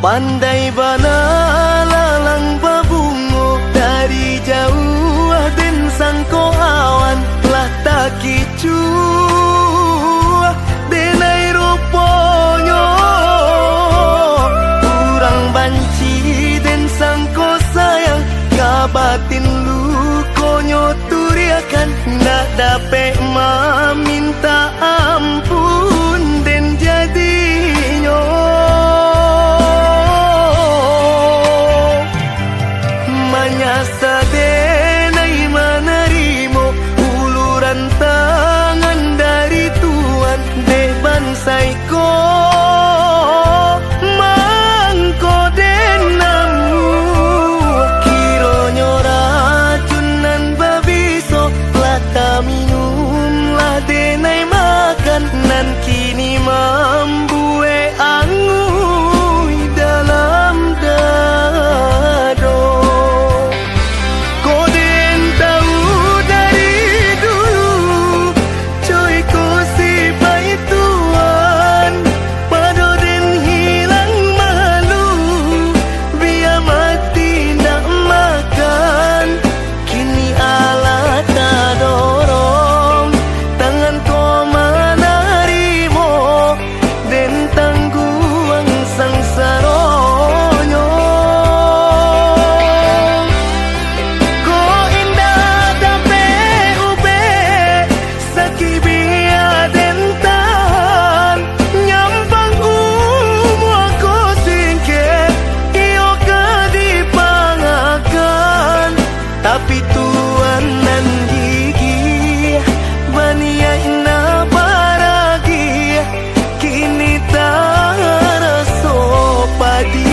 Pandai bana lalang babungo dari jauh den sangko awan lah tak kicu denai ruponyo kurang banci den sangko sayang kabatin lukonyo turiakan ndak dapat meminta ampun den jadinyo manyasa denai menerimo uluran tangan dari Tuhan de bansaiko mangko denamu kironyo racunan babiso lata minum lah denai makan nan kini membue angui dalam dado. Koden tahu dari dulu coy ko si baik Tuhan pado den hilang malu biar mati nak makan kini alat tak dorong tangan ko menarimo den tangguang sangsaronyo ko indah dape ube sakibia den tahan nyampang umua ko singkir iyo kadipangakan tapi Tuhan nan gigi bania ina baragi kini tak raso padi.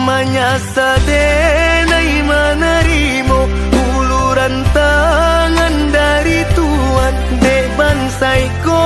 Manyasa denai menerimo uluran tangan dari Tuhan de bansaiko